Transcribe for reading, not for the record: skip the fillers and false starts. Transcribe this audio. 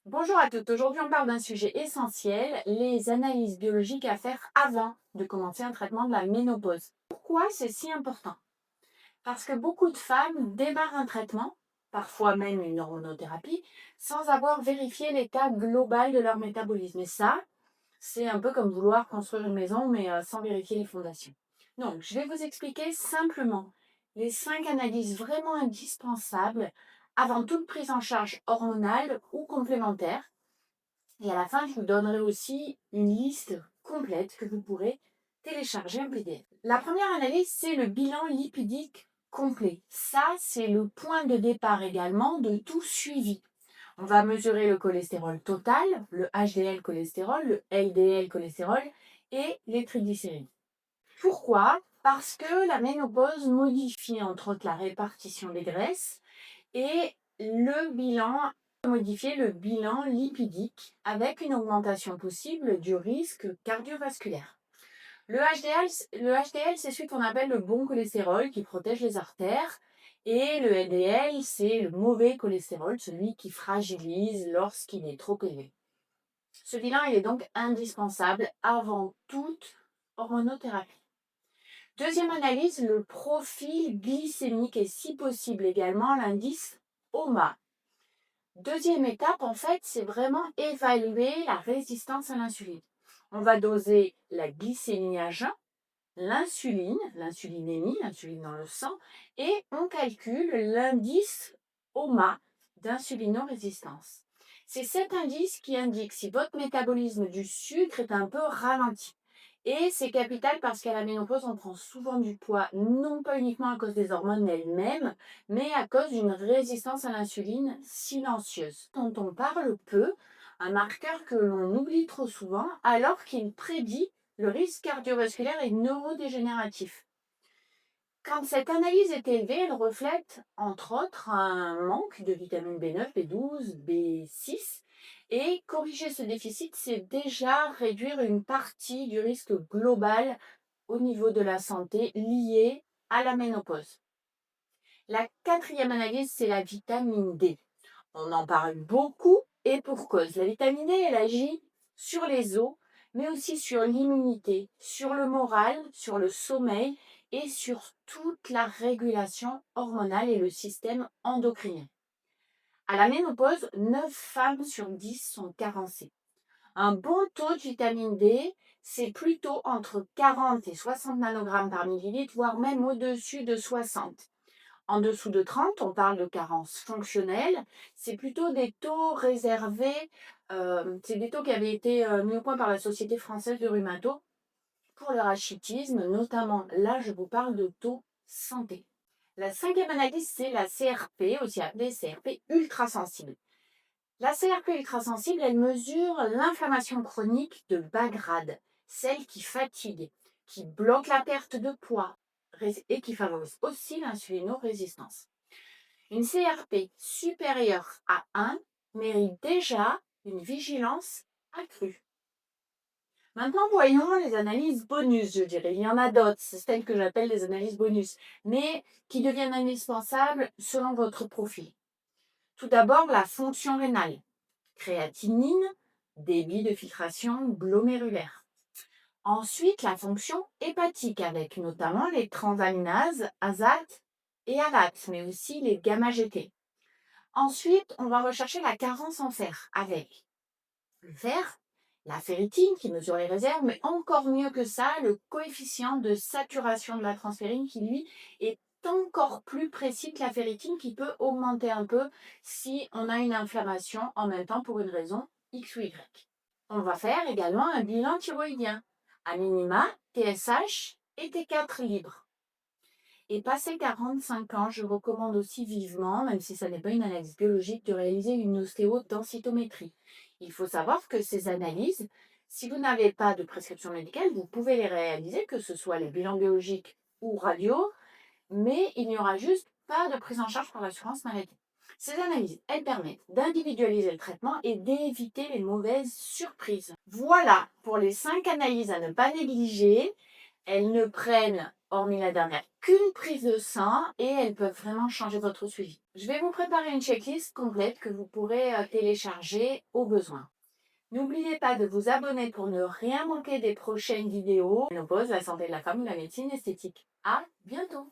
Bonjour à toutes, aujourd'hui on parle d'un sujet essentiel, les analyses biologiques à faire avant de commencer un traitement de la ménopause. Pourquoi c'est si important? Parce que beaucoup de femmes démarrent un traitement, parfois même une hormonothérapie, sans avoir vérifié l'état global de leur métabolisme. Et ça, c'est un peu comme vouloir construire une maison mais sans vérifier les fondations. Donc, je vais vous expliquer simplement les 5 analyses vraiment indispensables avant toute prise en charge hormonale ou complémentaire et à la fin, je vous donnerai aussi une liste complète que vous pourrez télécharger en PDF. La première analyse, c'est le bilan lipidique complet. Ça, c'est le point de départ également de tout suivi. On va mesurer le cholestérol total, le HDL cholestérol, le LDL cholestérol et les triglycérides. Pourquoi? Parce que la ménopause modifie entre autres la répartition des graisses et le bilan modifier le bilan lipidique avec une augmentation possible du risque cardiovasculaire. Le HDL, c'est celui qu'on appelle le bon cholestérol qui protège les artères. Et le LDL, c'est le mauvais cholestérol, celui qui fragilise lorsqu'il est trop élevé. Ce bilan, il est donc indispensable avant toute hormonothérapie. Deuxième analyse, le profil glycémique et si possible également l'indice OMA. Deuxième étape, en fait, c'est vraiment évaluer la résistance à l'insuline. On va doser la glycémie à jeun, l'insulinémie, l'insuline dans le sang, et on calcule l'indice OMA d'insulinorésistance. C'est cet indice qui indique si votre métabolisme du sucre est un peu ralenti. Et c'est capital parce qu'à la ménopause, on prend souvent du poids, non pas uniquement à cause des hormones elles-mêmes, mais à cause d'une résistance à l'insuline silencieuse, dont on parle peu, un marqueur que l'on oublie trop souvent, alors qu'il prédit le risque cardiovasculaire et neurodégénératif. Quand cette analyse est élevée, elle reflète entre autres un manque de vitamine B9, B12, B6 et corriger ce déficit, c'est déjà réduire une partie du risque global au niveau de la santé lié à la ménopause. La quatrième analyse, c'est la vitamine D. On en parle beaucoup et pour cause. La vitamine D, elle agit sur les os, mais aussi sur l'immunité, sur le moral, sur le sommeil et sur toute la régulation hormonale et le système endocrinien. À la ménopause, 9 femmes sur 10 sont carencées. Un bon taux de vitamine D, c'est plutôt entre 40 et 60 nanogrammes par millilitre, voire même au-dessus de 60. En dessous de 30, on parle de carence fonctionnelle. C'est plutôt des taux réservés, c'est des taux qui avaient été mis au point par la Société française de rhumato pour le rachitisme, notamment là, je vous parle de taux santé. La cinquième analyse, c'est la CRP, aussi appelée CRP ultrasensible. La CRP ultrasensible, elle mesure l'inflammation chronique de bas grade, celle qui fatigue, qui bloque la perte de poids et qui favorise aussi l'insulinorésistance. Une CRP supérieure à 1 mérite déjà une vigilance accrue. Maintenant, voyons les analyses bonus, je dirais. Il y en a d'autres, c'est celles que j'appelle les analyses bonus, mais qui deviennent indispensables selon votre profil. Tout d'abord, la fonction rénale. Créatinine, débit de filtration glomérulaire. Ensuite, la fonction hépatique avec notamment les transaminases, azates et alates, mais aussi les gamma-GT. Ensuite, on va rechercher la carence en fer avec le fer, la ferritine qui mesure les réserves, mais encore mieux que ça, le coefficient de saturation de la transférine qui, lui, est encore plus précis que la ferritine qui peut augmenter un peu si on a une inflammation en même temps pour une raison X ou Y. On va faire également un bilan thyroïdien, à minima TSH et T4 libres. Et passé 45 ans, je recommande aussi vivement, même si ça n'est pas une analyse biologique, de réaliser une ostéodensitométrie. Il faut savoir que ces analyses, si vous n'avez pas de prescription médicale, vous pouvez les réaliser, que ce soit les bilans biologiques ou radio, mais il n'y aura juste pas de prise en charge par l'assurance maladie. Ces analyses, elles permettent d'individualiser le traitement et d'éviter les mauvaises surprises. Voilà pour les 5 analyses à ne pas négliger. Elles ne prennent hormis la dernière, qu'une prise de sang et elles peuvent vraiment changer votre suivi. Je vais vous préparer une checklist complète que vous pourrez télécharger au besoin. N'oubliez pas de vous abonner pour ne rien manquer des prochaines vidéos. On oppose la santé de la femme ou la médecine esthétique. À bientôt!